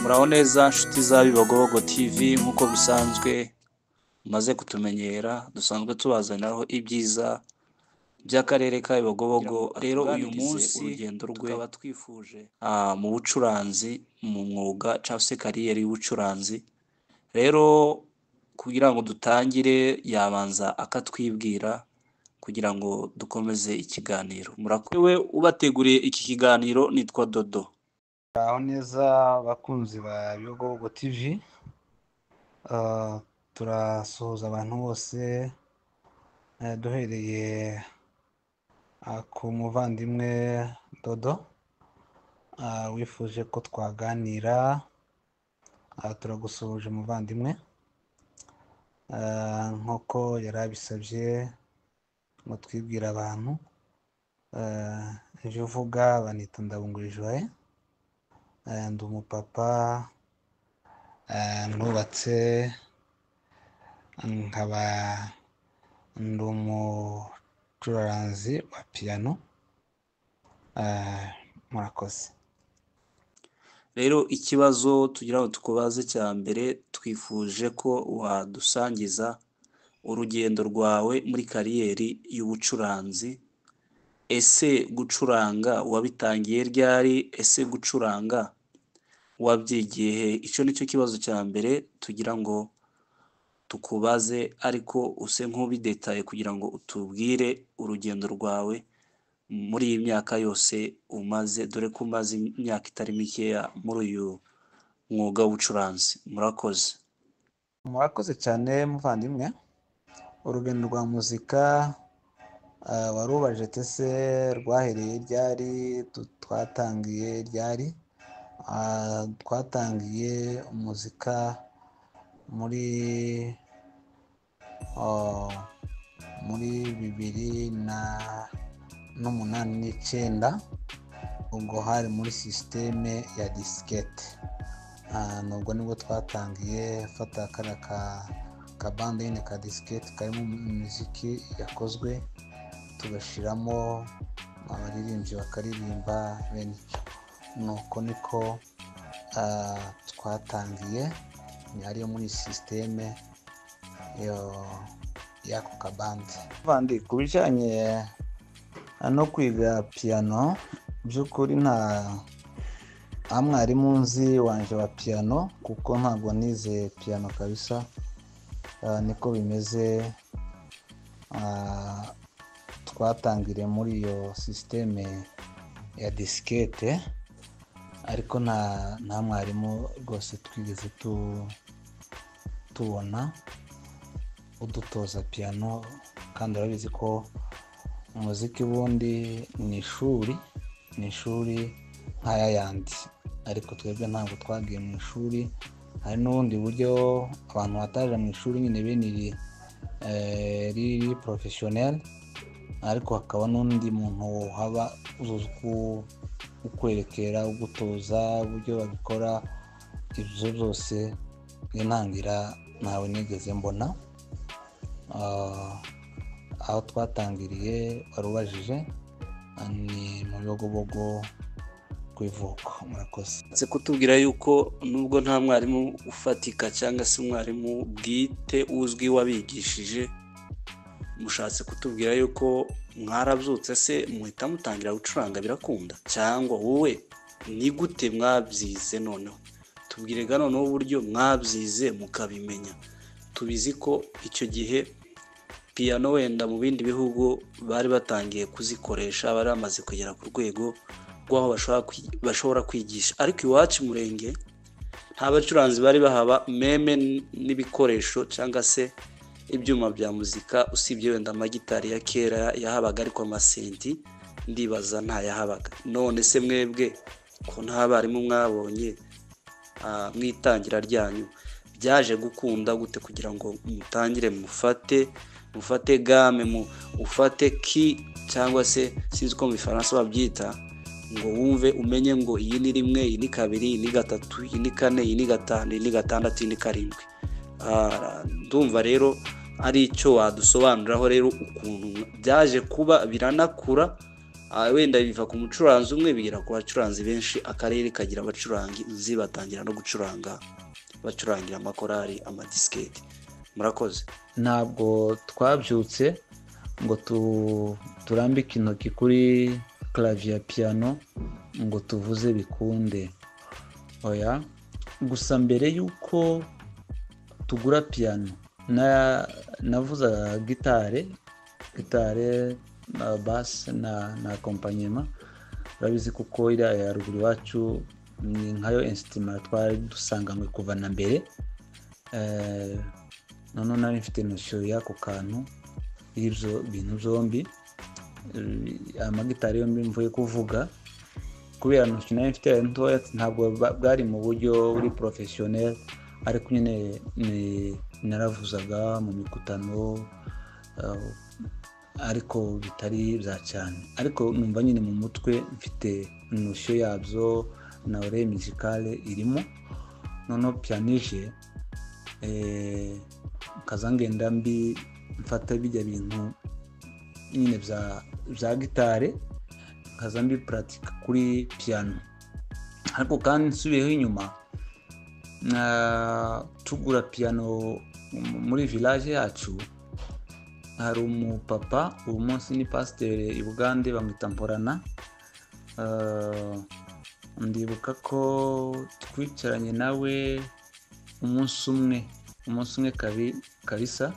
Muraho neza nshuti za Bibogobogo TV, nk'uko bisanzwe mumaze kutumenyera, dusanzwe tubazaniraho ibyiza by'akarere ka Bibogobogo. Rero uyu munsi urugendo rwe tukaba twifuje mu bucuranzi, mu mwuga cyangwa se kariyeri y'ubucuranzi. Rero kugira ngo dutangire yabanza akatwibwira kugira ngo dukomeze ikiganiro. Murakoze. Ubateguriye iki kiganiro nitwa Dodo. Muraho neza bakunzi ba Bibogobogo TV, turasuhuza abantu bose duhereye ku muvandimwe Dodo wifuje ko twaganira. Turagusuhuje muvandimwe, nk'uko yari abisabye ngo twibwire abantu. Ivyo uvuga banita Ndabungurijwe, ndi umupapa, nubatse, nkaba ndi umucuraranzi wa piano. Murakoze. Rero ikibazo tugira ngo tukubaze cya mbere, twifuje ko wadusangiza urugendo rwawe muri kariyeri y'ubucuranzi. Ese gucuranga wabitangiye ryari? Ese gucuranga wabyigiye he? Icyo nicyo kibazo cya mbere tugira ngo tukubaze, ariko use nk'ubidetaye kugira ngo utubwire urugendo rwawe muri iyi myaka yose umaze, dore ko umaze imyaka itari mikeya muri uyu mwuga w'ubucuranzi. Murakoze. Murakoze cyane muvandimwe. Urugendo rwa muzika warubaje tese rwahereye ryari? Twatangiye ryari? Twatangiye umuzika muri 2008-9, ubwo hari muri sisiteme ya disikete. Nubwo nibwo twatangiye fata kara ka bande nyine ka disikete karimo imiziki yakozwe, tugashiramo abaririmbyi bakaririmba bene icyo. Nuko niko twatangiye, ariyo muri sisiteme y'ako kabande. Bandi ku bijyanye no kwiga piano, by'ukuri nta mwarimu nzi wanje wa piano, kuko ntabwo nize piano kabisa. Niko bimeze. Twatangiriye muri iyo sisiteme ya disikete, ariko nta mwarimu rwose twigeze tubona udutoza piano. Kandi urabizi ko umuziki bundi ni ishuri nk'aya yandi, ariko twebwe ntabwo twagiye mu ishuri. Hari n'ubundi buryo abantu bataje mu ishuri nyine bene riri professionnel, ariko hakaba n'undi muntu haba ukwerekera, ugutoza uburyo babikora. Ibyo byose n'intangira ntawe nigeze mbona. Aho twatangiriye warubajije ni mu Bibogobogo ku Ivuko. Murakoze. Nze kutubwira yuko nubwo nta mwarimu ufatika cyangwa se umwarimu bwite uzwi wabigishije, mushatse kutubwira yuko mwarabyutse se muhita mutangira gucuranga birakunda, cyangwa wowe ni gute mwabyize? Noneho tubwire noneho uburyo mwabyize mukabimenya. Tubizi ko icyo gihe piano wenda mu bindi bihugu bari batangiye kuzikoresha, bari bamaze kugera ku rwego rw'aho bashobora kwigisha, ariko iwacu Murenge nta bacuranzi bari bahaba, meme n'ibikoresho cyangwa se ibyuma bya muzika, usibye wenda amagitari ya kera yahabaga, ariko amasenti ndibaza ntayahabaga. None se mwebwe ko nta barimu mwabonye mwitangira ryanyu, byaje gukunda gute kugira ngo mutangire mufate game ufate ki cyangwa se sinzi ko mu Faransa babyita, ngo wumve umenye ngo iyi ni rimwe, iyi ni kabiri, iyi ni gatatu, iyi ni kane, iyi ni gatanu, iyi ni gatandatu, iyi ni karindwi. Ndumva rero ari icyo wadusobanuriraho rero ukuntu byaje kuba biranakura, wenda biva ku mucuranzi umwe bigera ku bacuranzi benshi, akarere kagira abacuranzi batangira no gucuranga bacurangira amakorari, amadisiketi. Murakoze. Ntabwo twabyutse ngo turambike intoki kuri clavier piano ngo tuvuze bikunde, oya. Gusa mbere y'uko tugura piano navuza gitare, bass na accompagnement. Urabizi kuko iriya ya ruguru iwacu ni nkayo instrument twari dusanganywe kuva na mbere. None nari mfite notion y'ako kantu y'ibyo bintu byombi, amagitari yombi mvuye kuvuga, kubera notion nari mfite ntoya, ntabwo bwari mu buryo buri professionnel, ariko nyine naravuzaga mu mikutano, ariko bitari bya cyane, ariko numva nyine mu mutwe mfite notion yabyo na oreille musicale irimo. Noneho pianije kaza ngenda mfata bijya bintu nyine bya gitare, kaza pratique kuri piano. Ariko kandi nsubiyeho inyuma, tugura piano muri village yacu, hari umupapa, uwo munsi ni pasteur i Bugande, bamwita Mporana. Ndibuka ko twicaranye nawe umunsi umwe kabisa,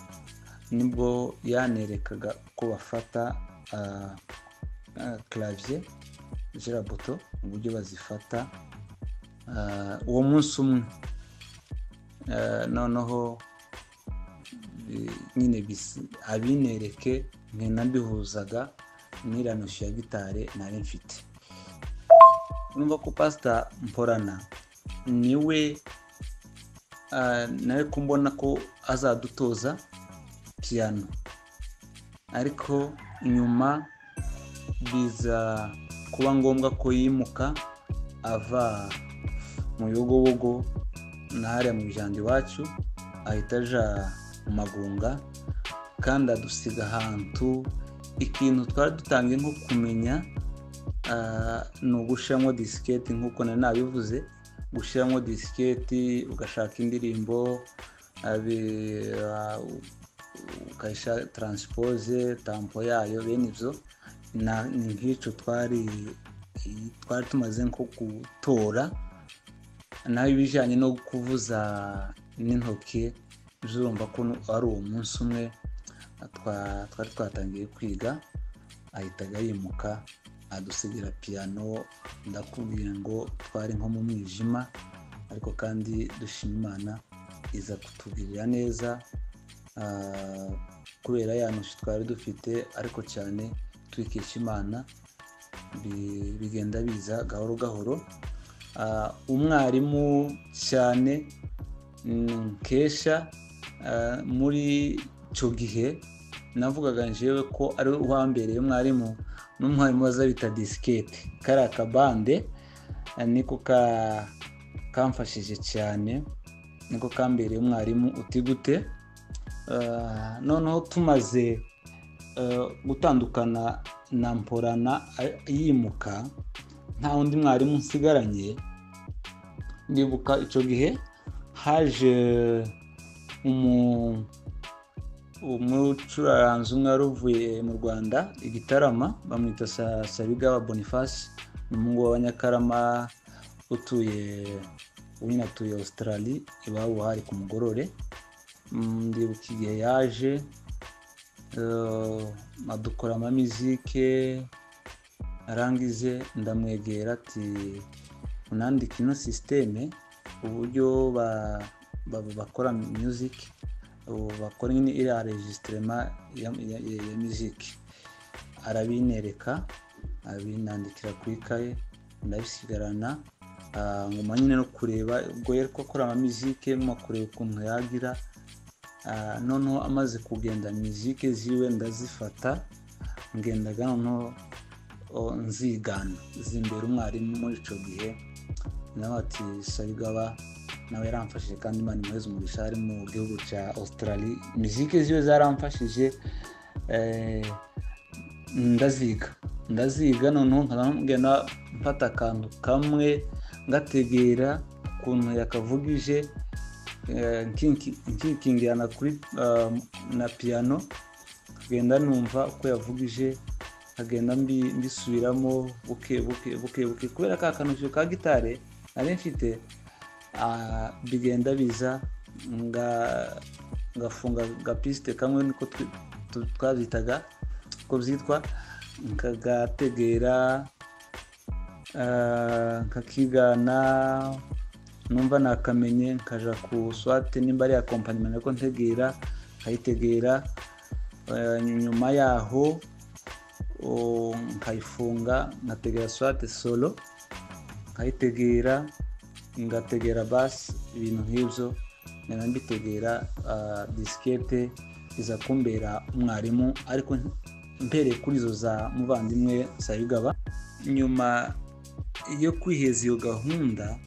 nibwo yanerekaga ko bafata clavier giraboto, uburyo bazifata uwo munsi umwe. Noneho nyine abinereke nkena mbihuzaga n'iranosho ya gitare nari mfite. Urumva ko Pastor Mporana niwe nawe kumbona ko azadutoza piano, ariko nyuma biza kuba ngombwa ko yimuka ava mu Yogobogo nahariya mu Bijandi iwacu, ahita aja mu Magunga, kandi adusiga ahantu ikintu twari dutangiye nko kumenya, ni ugushyiramo disiketi. Nk'uko nari nabivuze, gushyiramo disiketi ugashaka indirimbo, ukayisha transpose tampo yayo, bene ibyo ni nk'icyo twari tumaze nko gutora. Naho ibijyanye no kuvuza n'intoki, urumva ko ari uwo munsi umwe twari twatangiye kwiga, ahitaga yimuka adusigira piano. Ndakubwira ngo twari nko mu mwijima, ariko kandi dushima Imana iza kutugirira neza, kubera ya notion twari dufite, ariko cyane twikesha Imana, bigenda biza gahoro gahoro. Umwarimu cyane nkesha muri cyo gihe navugaga njewe ko ari uwambereye umwarimu, n'umwarimu wazabita disikete, kariya kabande niko kamfashije cyane, niko kambereye umwarimu utigute. Noneho tumaze gutandukana na Mporana yimuka, nta wundi mwarimu nsigaranye. Ndibuka icyo gihe haje umucuranzi umwe wari uvuye mu Rwanda Igitarama, bamwita Sabigaba Boniface, n'umuhungu w'Abanyakarama utuye Australia, iwabo hari ku Mugorore. Ndibuka igihe yaje adukora amamizike, arangize ndamwegera ati unandika ino systeme, uburyo bakora music, bakora nyine iriya registrement ya music. Arabinereka, abinandikira kuri kaye, ndabisigarana. nguma nyine no kureba ubwo yari akora amamizike nguma kureba ukuntu yagira. Noneho amaze kugenda mizike ziwe ndazifata ngendaga noneho nzigana zimbere umwarimu muri ico gihe nawe ati Sabigaba nawe yaramfashije kandi Imana imuheze umugisha ari mu gihugu cya Australia. Mizike ziwe zaramfashije ndaziga noneho nkagenda mfata akantu kamwe ngategera ukuntu yakavugije nkikingirana kuri na piano kagenda numva uko yavugije kagenda mbisubiramo buke kubera ka kantu ka gitare nari mfite bigenda biza ngafunga gapiste kamwe niko twazitaga ko byitwa nkagategera nkakigana numva nakamenye nkaja ku swate nimba ari accompaniment ko ntegera kayitegera nyuma yaho nkayifunga ngategera swate solo kayitegera ngategera bass ibintu nk'ibyo nanabitegera diskete iza kumbera umwarimu ariko mbere kuri zo za muvandimwe Sabigaba. Nyuma yo kwiheza iyo gahunda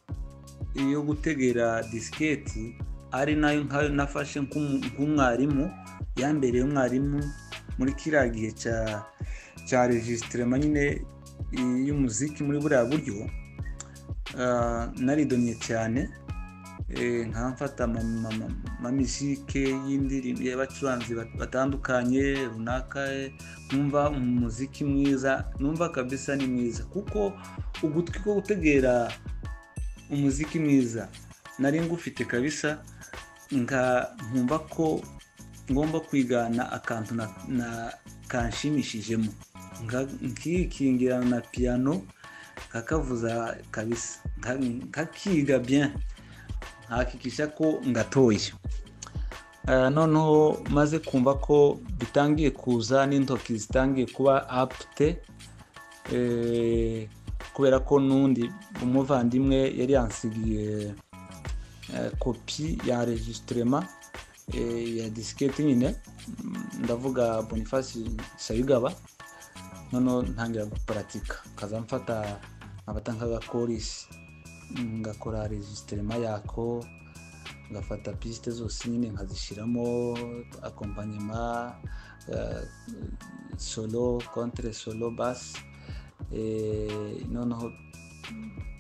yo gutegera disketi ari nayo nkayo nafashe nk'umwarimu yambereye umwarimu muri kiriya gihe cya registrement nyine y'umuziki muri buriya buryo. Naridoniye cyane nkamfata amamizike y'indirimbo y'abacuranzi batandukanye runaka numva umuziki mwiza numva kabisa ni mwiza kuko ugutwi ko gutegera umuziki mwiza nari ngufite kabisa nkumva ko ngomba kwigana akantu na kanshimishijemo nkikingirana na piano kakavuza kabisa kakiga bien hakikisha ko ngatoye. Noneho maze kumva ko bitangiye kuza n'intoki zitangiye kuba apte kubera ko nundi umuvandimwe yari yansigiye kopi ya enregistrement ya diskete nyine ndavuga Boniface Sabigaba. Noneho ntangira guparatika kaza mfata nk'agakorisi ngakora enregistrement yako ngafata piste zose nyine nkazishiramo accompagnement solo contre solo bass noneho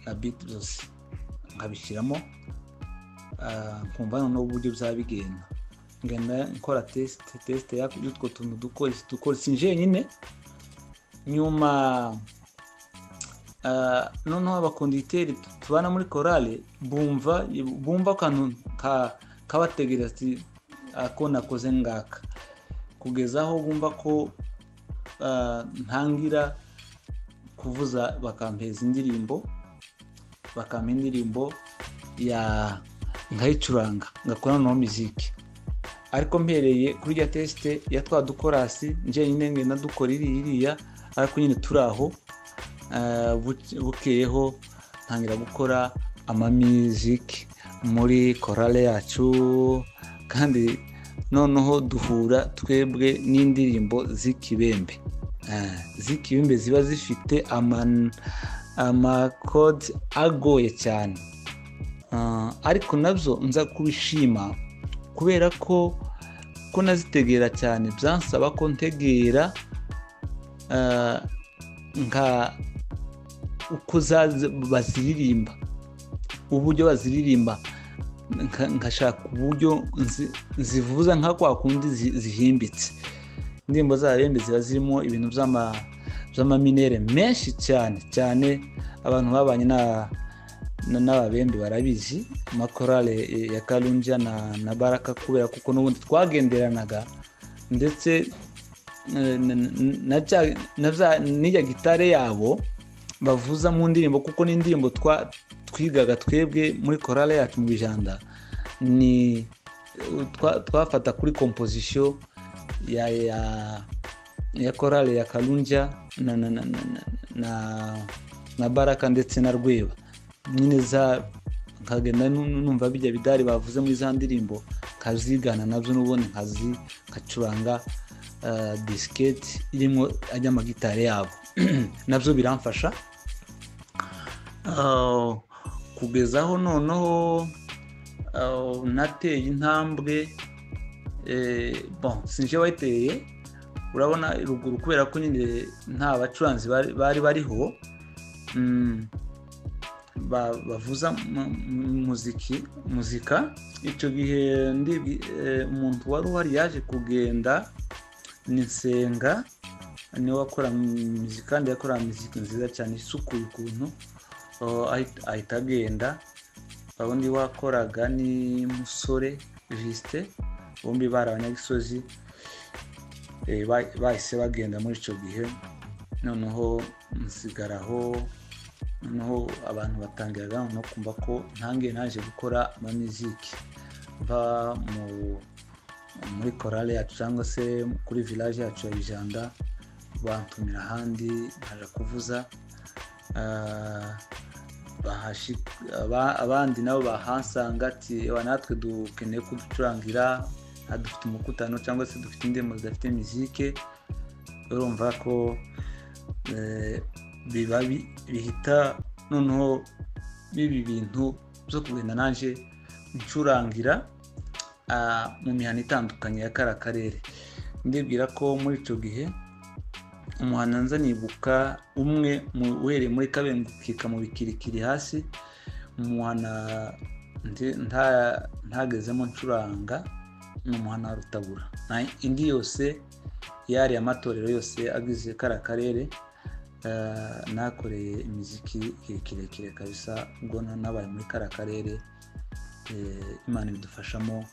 na beat zose nkabishiramo nkumva noneho uburyo byabigenda ngenda nkora test y'utwo tuntu dukora sinje nyine. Nyuma noneho abakonditeri tubana muri chorale bumva kantu kabategera ati ako nakoze ngaka kugeza aho bumva ko ntangira kuvuza bakampeza indirimbo ya nkayicuranga ngakora no muziki ariko mpereye kuri ya teste ya twa dukorasi nje nyine ngenda dukora iriya ariko nyine turaho bukeyeho ntangira gukora amamuziki muri chorale yacu kandi noneho duhura twebwe n'indirimbo z'ikibembe ziba zifite amakode agoye cyane ariko nabyo nza kubishima kubera ko nazitegera cyane byansaba ko ntegera nka uko baziririmba uburyo baziririmba nkashaka uburyo zivuza nka kwa kundi zihimbitse. Indirimbo z'abembe ziba zirimo ibintu by'amaminere menshi cyane abantu babanye n'ababembe barabizi amakorale ya Kalunja na Baraka kubera kuko n'ubundi twagenderanaga ndetse n'ijya gitare yabo bavuza mu ndirimbo kuko n'indirimbo twigaga twebwe muri chorale yacu mu Bijanda ni twafata kuri composition ya chorale ya Kalunja na Baraka ndetse na Rweba nyine nkagenda numva bijya bidari bavuze muri za ndirimbo kazigana nabyo n'ubundi nkacuranga disiketi irimo ajya amagitari yabo nabyo biramfasha kugezaho noneho nateye intambwe sinje wayiteye urabona ruguru kubera ko nyine nta bacuranzi bari bariho bavuza muzika icyo gihe umuntu wari uhari yaje kugenda Nisenga niwe wakora muzika kandi yakora muzika nziza cyane isukuye ukuntu ahita agenda undi wakoraga ni Musore Justin bombi bari abanyagisozi bahise bagenda muri icyo gihe noneho nsigaraho noneho abantu batangiraga no kumva ko ntangiye naje gukora amamiziki mva muri korale yacu cyangwa se kuri village yacu ya Bijanda bantumira ahandi baje kuvuza abandi nabo bahansanga ati natwe dukeneye kuducurangira dufite umukutano cyangwa se dufite indemo zidafite muzike urumva ko bihita noneho bibi bintu byo kugenda naje ncurangira mu mihana itandukanye ya karere ndibwira ko muri icyo gihe umuhana nza nibuka umwe uhereye muri Kabengukika mu Bikirikiri hasi umuhana ntagezemo ncuranga n'umuhana wa Rutabura indi yose yari amatorero yose agize karere nakoreye imiziki kirekire kabisa ubwo nabaye muri karere Imana bidufashamo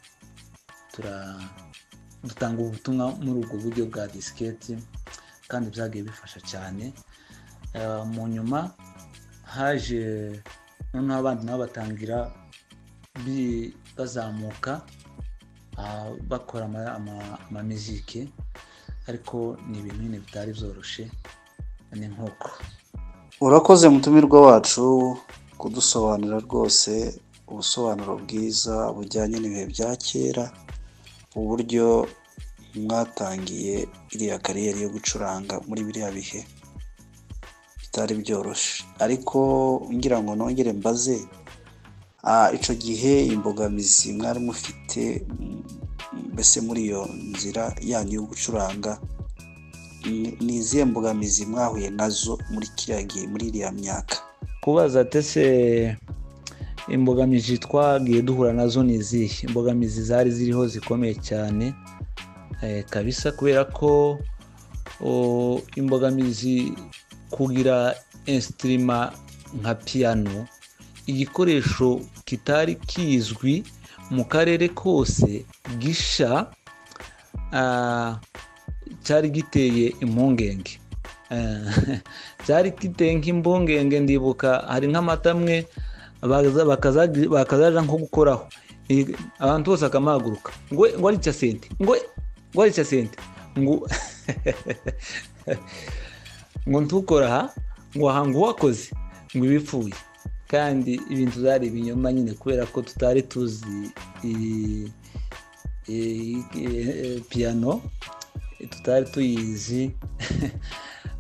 dutanga ubutumwa muri ubwo buryo bwa disiketi kandi byagiye bifasha cyane mu nyuma haje noneho abandi nabo batangira bazamuka bakora amamiziki ariko ni ibintu nyine bitari byoroshye ni nk'uko. Urakoze mutumirwa wacu kudusobanurira rwose ubusobanuro bwiza bujyanye n'ibihe bya kera uburyo mwatangiye iriya kariyeri yo gucuranga muri biriya bihe bitari byoroshye ariko ngira ngo nongere mbaze icyo gihe imbogamizi mwari mufite mbese muri iyo nzira yanyu yo gucuranga ni izihe mbogamizi mwahuye nazo muri kiriya gihe muri iriya myaka? Kubaza tese imbogamizi twagiye duhura nazo ni izihe? Imbogamizi zari ziriho zikomeye cyane kabisa kubera ko imbogamizi kugira instrument nka piano igikoresho kitari kizwi mu karere kose gisha cyari giteye impungenge cyari giteye nk'impungenge ndibuka hari nk'amatamwe bakazaja nko gukoraho abantu bose akamaguruka ngo ari cyasente ngo ari cyasente ngo ntukora ngo hangu wakoze ngo ibipfuye kandi ibintu zari ibinyoma nyine kubera ko tutari tuzi piano tutari tuyizi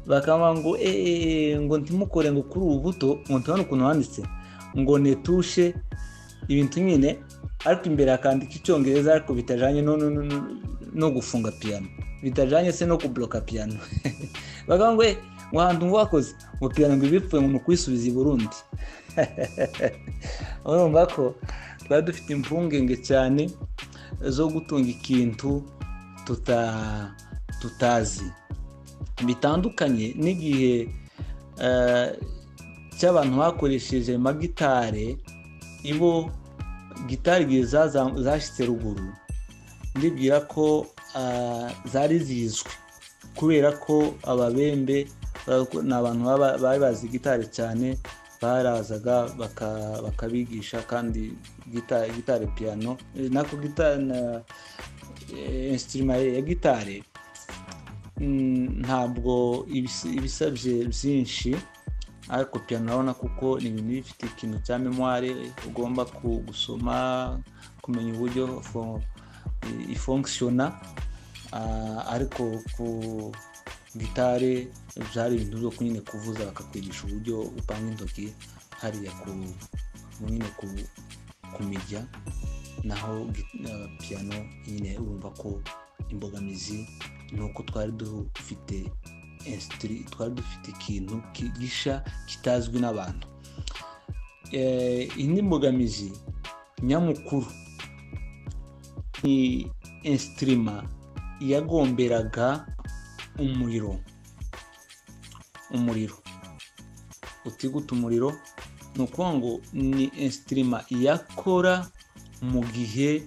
bakama ngo ntimukore ngo kuri ubu buto ngo tubone ukuntu handitse ngo netushe ibintu nyine ariko imbere akandika icyongereza ariko bitajanye no gufunga piano bitajanye se no kubloka piano bakama ngo hantu wakoze ngo piano ngo ibipfuye ngo kwisubiza i Burundi. urumva ko twari dufite impungenge cyane zo gutunga ikintu tutazi bitandukanye n'igihe cy'abantu bakoresheje magitare ibo gitari zashyitse ruguru ndibwira ko zari zizwi kubera ko ababembe ni abantu bari bazi gitari cyane barazaga bakabigisha kandi gitari piano nako gitari na instrument ya gitari ntabwo ibisabye byinshi ariko piano urabona kuko ni ibintu bifite ikintu cya memoire ugomba gusoma kumenya uburyo ifunctiona, ariko ku gitare byari ibintu byo nyine kuvuza bakakwigisha uburyo upanga intoki hariya nyine ku mirya, naho piano nyine urumva ko imbogamizi nuko twari dufite ikintu gisha kitazwi n'abantu. Indi mbogamizi nyamukuru ni instrument yagomberaga umuriro. Utiguta umuriro ni ukuvuga ngo ni instrument yakora mu gihe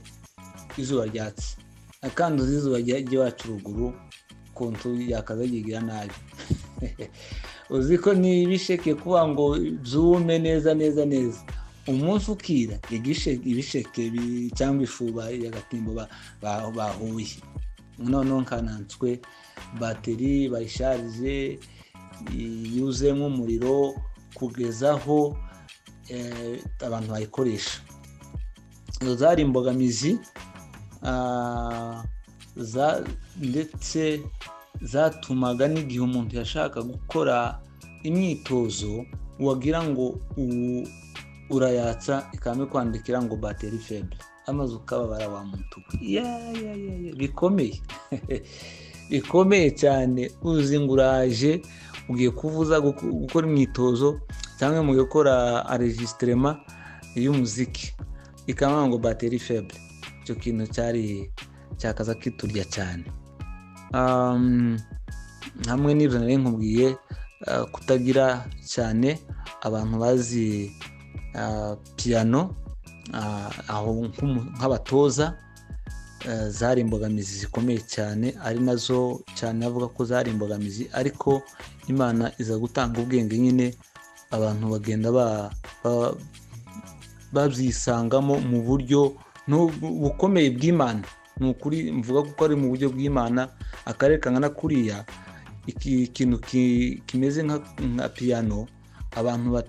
izuba ryatse, kandi izuba ry'iwacu ruguru kontu yakazagigira nabi. Uzi ko ni ibisheke kuba ngo byume neza, umunsi ukira ibisheke cyangwa ifuba y'agatimbo bahuye, noneho nkananswe bateri bayisharije yuzemo umuriro kugezaho abantu bayikoresha. Izo zari imbogamizi ndetse zatumaga n'igihe umuntu yashaka gukora imyitozo wagira ngo urayatsa ikame kwandikira ngo batterie faible, amaze ukababara wa muntu bikomeye bikomeye cyane. Uzinguraje ugiye kuvuza gukora imyitozo cyangwa mu gukora enregistrement y'umuziki ikama ngo batterie faible, icyo kintu cyakaza kiturya cyane. Hamwe n'ibyo nari nkubwiye, kutagira cyane abantu bazi piano aho nk'abatoza, zari imbogamizi zikomeye cyane, ari nazo cyane avuga ko zari imbogamizi, ariko Imana iza gutanga ubwenge nyine abantu bagenda babyisangamo mu buryo bukomeye bw'Imana. Ni ukuri mvuga kuko ari mu buryo bw'Imana. Akarere kangana kuriya ikintu kimeze nka piano, abantu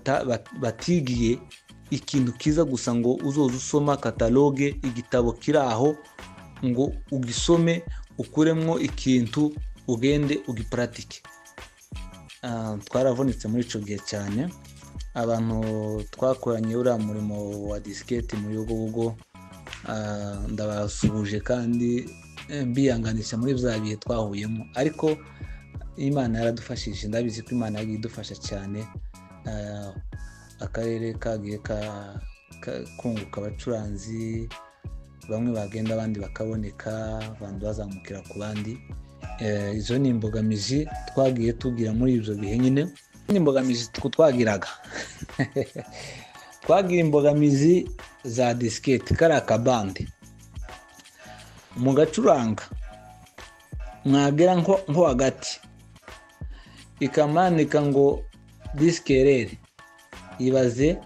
batigiye ikintu kiza gusa ngo uzoza usoma kataloge, igitabo kiri aho ngo ugisome ukuremwo ikintu ugende ugiparatike. Twaravunitse muri ico gihe cyane. Abantu twakoranye uriya murimo wa diskete mu Yugobugo, ndabasubuje kandi mbiyanganisha muri bya bihe twahuyemo, ariko Imana yaradufashije. Ndabizi ko Imana yagiye idufasha cyane. Akarere kagiye kunguka abacuranzi bamwe bagenda abandi bakaboneka, abandi bazamukira ku bandi. Izo ni imbogamizi twagiye tugira muri ibyo bihe nyine. Ni imbogamizi twagiraga twagira imbogamizi za diskete, kariya kabande mu gacuranga mwagera nko hagati ikamanika ngo diskerere, ibaze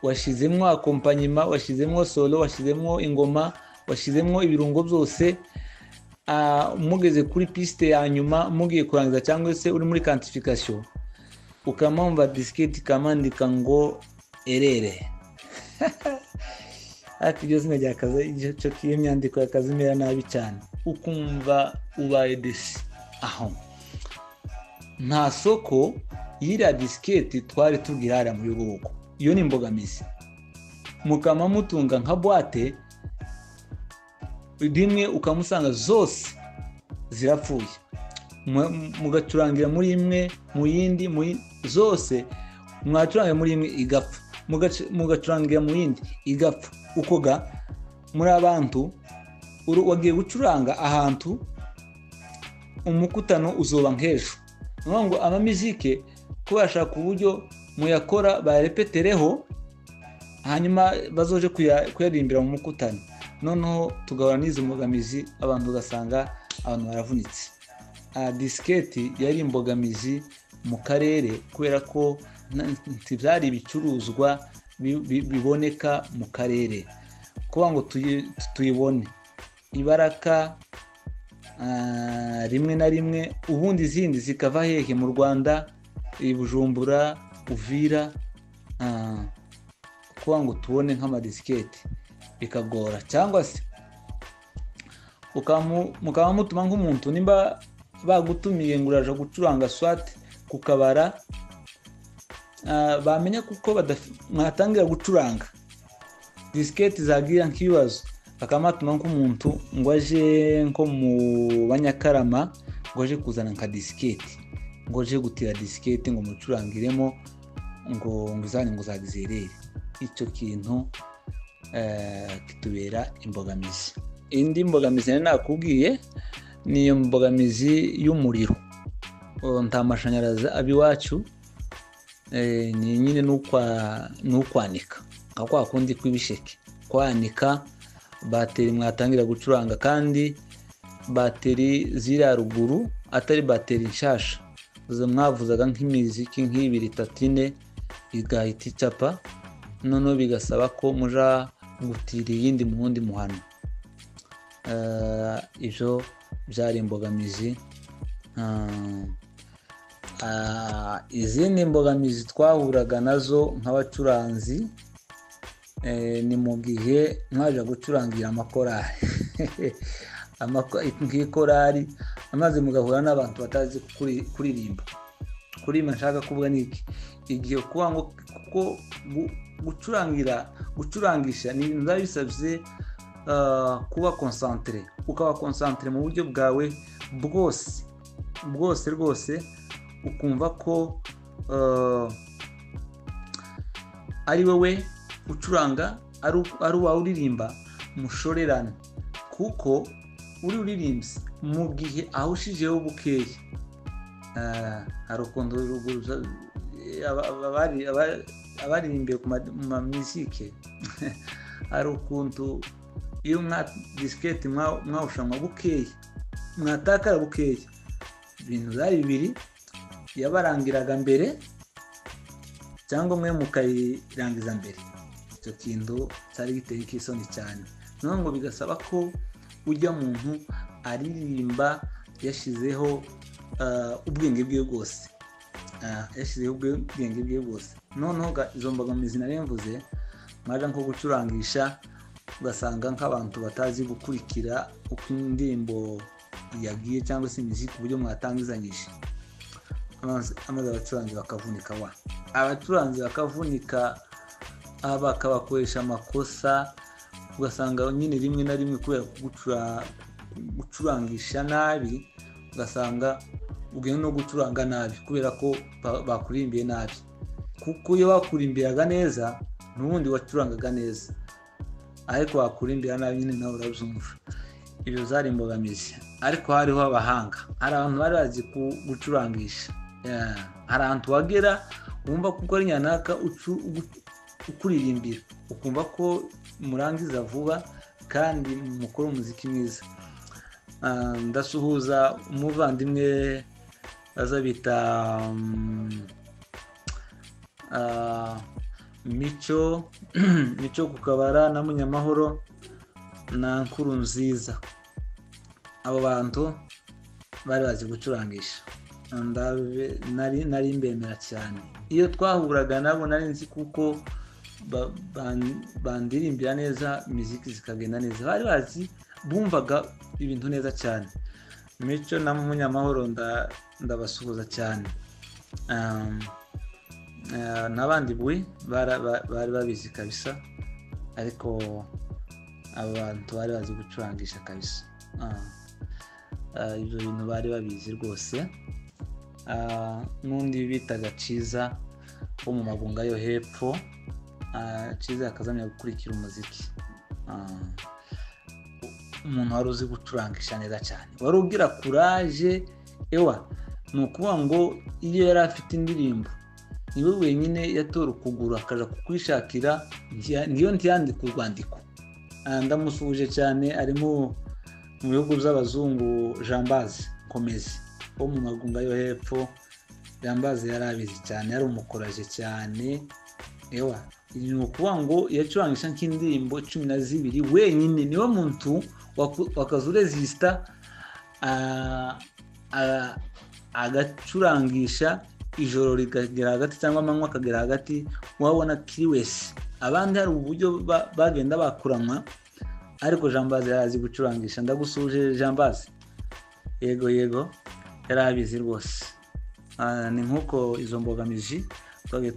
washizemo akompanyima, washizemo solo, washizemo ingoma, washizemo ibirungo byose, mugeze kuri piste ya nyuma mugiye kurangiza cyangwa se uri muri quantification, ukamumva diskete ikamandika ngo erere. Ati byo zina ryakaza icyo cy'imyandiko yakazimera nabi cyane, ukumva ubaye desi. Aho nta soko y'ira diskete twari tugira ara muri Yugobugo. Iyo ni imbogamizi. Mukama mutunga nka boîte rimwe ukamusanga zose zirapfuye, mugacurangira muri imwe, mu yindi zose mwacurangira muri imwe igapfa, mugacurangira mu yindi igapfa. Ukoga muri abantu wagiye gucuranga ahantu umukutano uzoba nk'ejo, ngo amamizike kubashaka uburyo muyakora barepetereho, hanyuma bazoje kuyarimbira mu mukutano. Noneho tugahora n'izo mbogamizi, abantu ugasanga abantu baravunitse. Diskete yari imbogamizi mu karere kubera ko byari ibicuruzwa biboneka mu karere, kuba ngo tuyibone ibaraka rimwe na rimwe, ubundi izindi zikava hehe mu Rwanda, i Bujumbura, Uvira kuba ngo tubone nk'amadisiketi bikagora, cyangwa se mukaba mutuma nk'umuntu nimba bagutumiye ngo uraje gucuranga swat ku kabara, bamenya kuko mwatangira gucuranga disiketi zagira nk'ibibazo, bakamatuma nk'umuntu ngo aje nko mu Banyakarama ngo aje kuzana nka disiketi, ngo aje gutira disiketi ngo mucurangiremo ngo izanye ngo zagizerere. Icyo kintu kitubera imbogamizi. Indi mbogamizi nakubwiye niyo mbogamizi y'umuriro. Nta mashanyarazi abiwacu, ni nyine n'ukwanika nka kwa kundi kw'ibisheke, kwanika bateri mwatangira gucuranga, kandi bateri ziri ruguru atari bateri nshasha zo mwavuzaga nk'imiziki nk'ibiri 3 igahita icapa, noneho bigasaba ko muja gutira iyindi mu wundi muhano. Ivyo byari imbogamizi. Izindi mbogamizi twahuraga nazo nk'abacuranzi ni mu gihe mwaje gucurangira amakorari nk'ikorari, amaze mugahura n'abantu batazi kuririmba. Kuririmba nshaka kuvuga niki, igihe kuba ngo kuko gucurangisha ni ibintu bisabye kuba concentré, ukaba concentré mu buryo bwawe bwose rwose, ukumva ko ari wowe ucuranga, ari wawe uririmba mushorerana, kuko uririmbye mu gihe ahushijeho bukeya. Hari ukuntu abaririmbiye ku mamizike hari ukuntu iyo disiketi mwawushanwa bukeya, mwatakara bukeya, ibintu byari bibiri, yabarangiraga mbere cyangwa mwe mukayirangiza mbere. Icyo kintu cyari giteye ikisoni cyane. None ngo bigasaba ko ujya muntu aririmba yashizeho ubwenge bwe bwose, noneho izo mbogamizi nari mvuze, mwaje nko gucurangisha ugasanga nk'abantu batazi gukurikira uko indirimbo yagiye cyangwa se imiziki uburyo mwatangizanyije, amaze abacuranzi bakavunika. Abacuranzi bakavunika, bakabakoresha amakosa, ugasanga nyine rimwe na rimwe kubera gucurangisha nabi, ugasanga ugiye no gucuranga nabi kubera ko bakurimbiye nabi, kuko iyo bakurimbiraga neza n'ubundi wacurangaga neza, ariko bakurimbira nabi nyine nawe urabyumva. Ibyo zari imbogamizi. Ariko hariho abahanga, hari abantu bari bazi gucurangisha. Hari ahantu wagera wumva kuko ari nyanaka ukuririmbira, ukumva ko murangiza vuba kandi mukora umuziki mwiza. Ndasuhuza umuvandimwe azabita Mico Kukabara na Munyamahoro na Nkuru Nziza. Abo bantu bari bazi gucurangisha, nari mbemera cyane. Iyo twahuraga nabo nari nzi kuko bandirimbira neza, imiziki zikagenda neza, bari bazi, bumvaga ibintu neza cyane. Mico na Munyamahoro ndabasuhuza cyane. N'abandi bari babizi kabisa, ariko abantu bari bazi gucurangisha kabisa. Ibyo bintu bari babizi rwose. N'undi bitaga Ciza wo mu Magunga yo hepfo, Ciza akazamya gukurikira umuziki. Umuntu wari uzi gucurangisha neza cyane, wari ugira courage. Ni ukuvuga ngo iyo yari afite indirimbo, niwe wenyine yatora ukuguru akaja kukwishakira, niyo ntiyandika urwandiko. Ndamusuhuje cyane, arimo mu bihugu by'abazungu, Jambazi Komezi wo mu Magunga yo hepfo. Jambazi yari abizi cyane, yari umukoraje cyane. Ni ukuvuga ngo yacurangisha nk'indirimbo 12 wenyine, niwe muntu wakazuresista agacurangisha ijoro rikagera hagati cyangwa amanywa akagera hagati wabona kiri wese. Abandi hari uburyo bagenda bakuranwa, ariko Jambazi yarazi gucurangisha. Ndagusuje Jambazi. Yego yarabizi rwose. Ni nkuko izo mbogamizi twagiye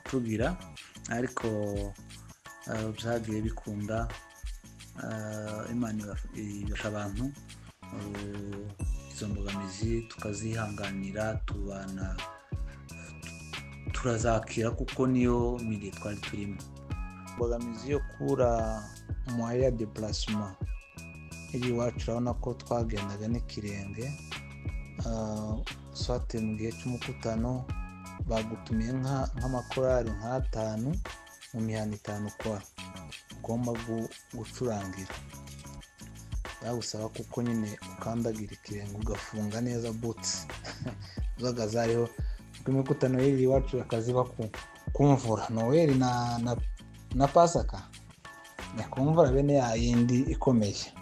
tugira, ariko byagiye bikunda. Imana ibasha abantu izo mbogamizi tukazihanganira, turazakira kuko niyo mili twari turimo. Mbogamizi yo kura moya de placement iri wacu, urabona ko twagendaga n'ikirenge. Swate mu gihe cy'umukutano bagutumiye nk'amakorari nk'5 mu mihanda 5 kwa ugomba gucurangira. Bagusaba kuko nyine ukandagira ikirenge ugafunga neza boots zaga zariho. Kumukutano iri wacu akaziba kumvura Noel na Pasaka, nakumvura bene ya yindi ikomeye.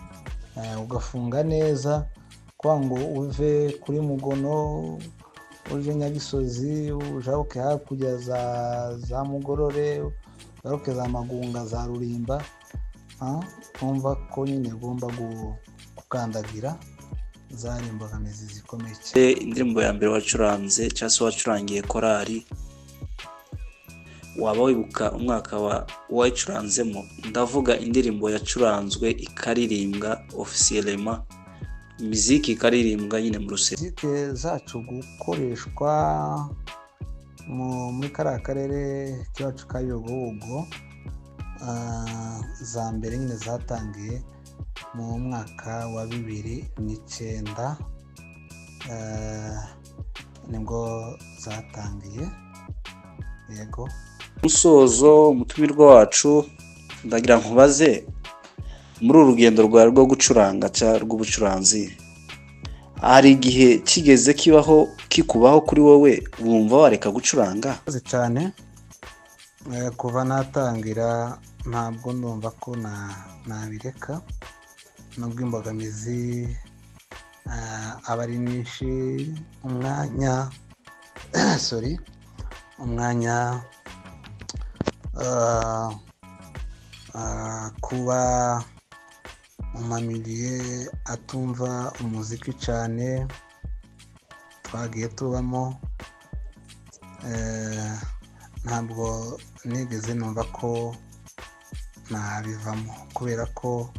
Ugafunga neza kwa ngo uve kuri Mugono uje Nyagisozi ujabuke hakurya za Mugorore, ujabuke za Magunga, za Rulimba. Kumva ko nyine ugomba gukandagira. Zari imbogamizi zikomeye. Indirimbo ya mbere wacuranze cyangwa se wacurangiye korari, waba wibuka umwaka wacuranzemo? Ndavuga indirimbo yacuranzwe ikaririmbwa officiellement, muziki ikaririmbwa nyine mu rusengero. Muziki zacu gukoreshwa muri kariya karere kacu ka Yogowogo, za mbere nyine zatangiye mu mwaka wa 2009, nibwo zatangiye. Yego. Musozo umutumirwa wacu, ndagira nkubaze muri urugendo rwawe rwo gucuranga cyangwa rw'ubucuranzi, hari igihe kigeze kikubaho kuri wowe wumva wareka gucuranga? Cyane kuva natangira ntabwo ndumva ko nabireka, nubwo imbogamizi aba ari nyinshi. umwanya kuba mu mamiliye atumva umuziki cyane twagiye tubamo, ntabwo nigeze numva ko nabivamo, kubera ko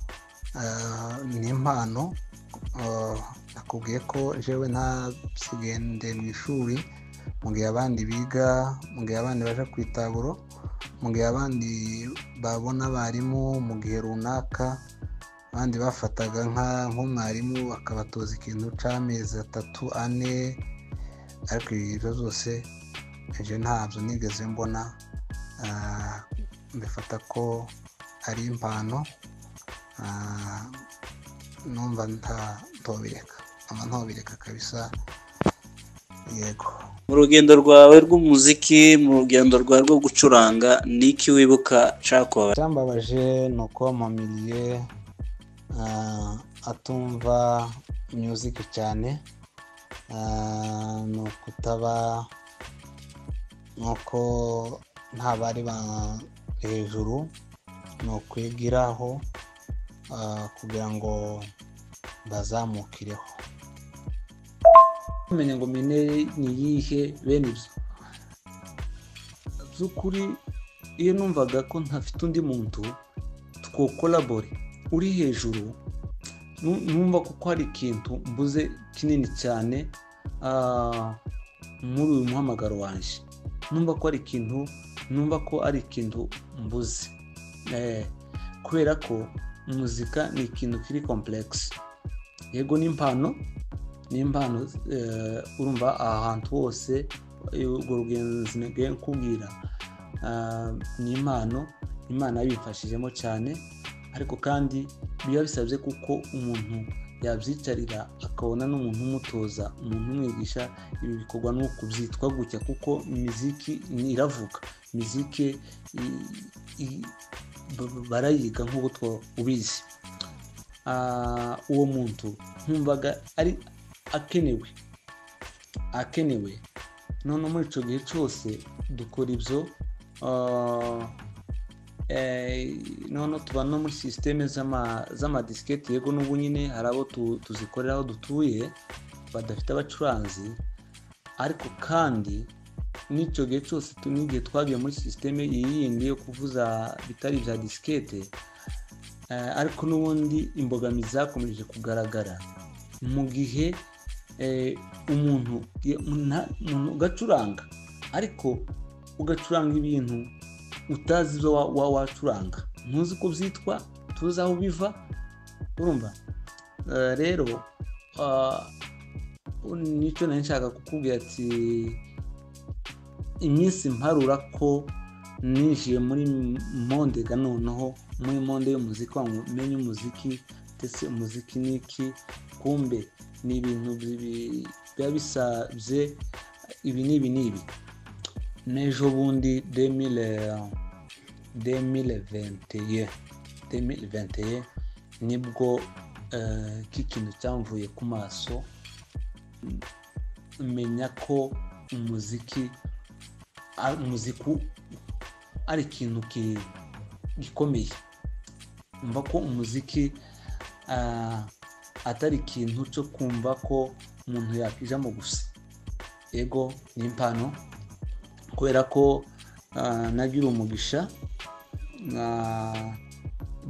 ni impano. Nakubwiye ko jewe ntasigende mu ishuri mu gihe abandi biga, mu gihe abandi baje kwitaburo, mu gihe abandi babona abarimu mu gihe runaka. Abandi bafataga nk'umwarimu akabatoza ikintu cy'amezi 3-4, ariko ibyo zose ejo ntabyo nigeze mbona. Mbifata ko ari impano, numva ntobireka kabisa. Yego. Mu rugendo rwawe rw'umuziki, mu rugendo rwawe rwo gucuranga, niki wibuka cyakubabaje? Cyambabaje ni uko amamiliye atumva music cyane, nuko nta bari hejuru, ni ukwigiraho kugira ngo bazamukireho. Kumenya ngo mine ni yihe bene ibyo by'ukuri. Iyo numvaga ko ntafite undi muntu twokolabore uri hejuru, numva ko hari ikintu mbuze kinini cyane muri uyu muhamagaro wanjye. Numva ko ari ikintu mbuze, kubera ko muzika ni ikintu kiri complex. Yego ni impano, urumva ahantu hose urwo rugenzi ngiye kubwira, ni impano Imana yabifashijemo cyane, ariko kandi biba bisabye kuko umuntu yabyicarira akabona n'umuntu umutoza, umuntu umwigisha. Ibi bikorwa no kubyitwa gutya kuko muziki iravuga, muziki barayiga nk'uko ubizi. Uwo muntu nkumvaga ari akenewe none muri icyo gihe cyose dukora ibyo none tuba no muri sisiteme z'amadisiketi. Yego n'ubu nyine hari abo tuzikorera aho dutuye badafite abacuranzi, ariko kandi n'icyo gihe cyose n'igihe twagiye muri sisiteme yindi yo kuvuza bitari bya disikete, ariko n'ubundi imbogamizi zakomeje kugaragara mu gihe umuntu ugacuranga, ariko ugacuranga ibintu utazi ibyo wacuranga, ntuzi ko byitwa, tuzi aho biva, urumva. Rero nicyo nari nshaka kukubwira ati iminsi mparura ko ninjiye muri monde ga noneho muri monde y'umuziki, umenye umuziki ndetse umuziki niki, kumbe ni ibintu biba bisabye ibi n'ibi. N'ejo bundi 2021 nibwo k'ikintu cyamvuye ku maso, menya ko umuziki ari ikintu gikomeye. Mva ko umuziki atari ikintu cyo kumva ko umuntu yakijamo gusa. Yego ni impano, kubera ko nagira umugisha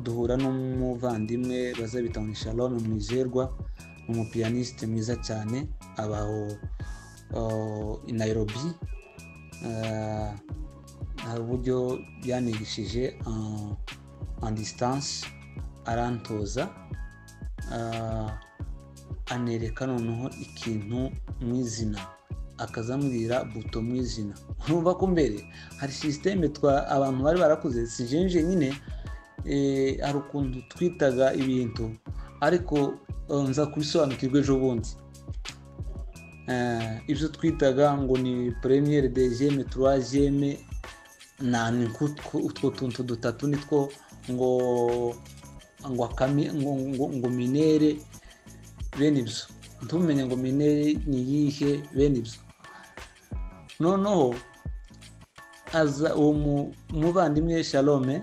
duhura n'umuvandimwe bazabita ngo Shalom Mwizerwa, umupiyaniste mwiza cyane, abaho i Nairobi. hari uburyo yanigishije en distance, arantoza anereka noneho ikintu mu izina, akazambwira buto mu izina. Urumva ko mbere hari systeme abantu bari barakuze, si jenje nyine hari ukuntu twitaga ibintu, ariko nza kubisobanukirwa ejo bundi. Ibyo twitaga ngo ni première, deuxième, troisième, nani utwo tuntu dutatu nitwo ngo minere, bene ibyo ntumenye ngo minere ni yihe, bene ibyo. Noneho aza uwo muvandimwe Shalome,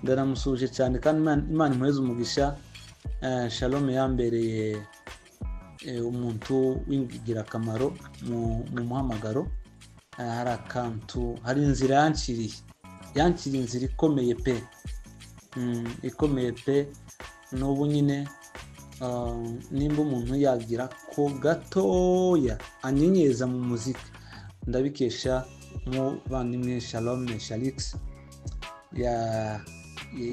ndaramusuje cyane kandi Imana imuheze umugisha. Shalome yambereye umuntu w'ingirakamaro mu muhamagaro. Hari akantu, hari inzira yanciriye inzira ikomeye pe, ikomeye pe. N'ubu nyine nimba umuntu yagira ko gatoya anyenyeza mu muziki, ndabikesha umuvandimwe Shalom Shalix.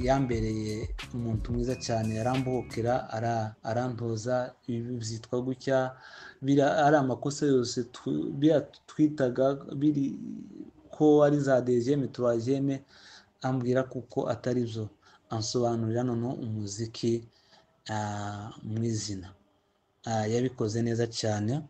Yambereye umuntu mwiza cyane, yarambuhokera, arantoza ibi byitwa gutya, ari amakosa yose twitaga biri ko ari za deuxième, troisième, ambwira kuko atari byo, ansobanurira noneho umuziki mu izina. Yabikoze neza cyane.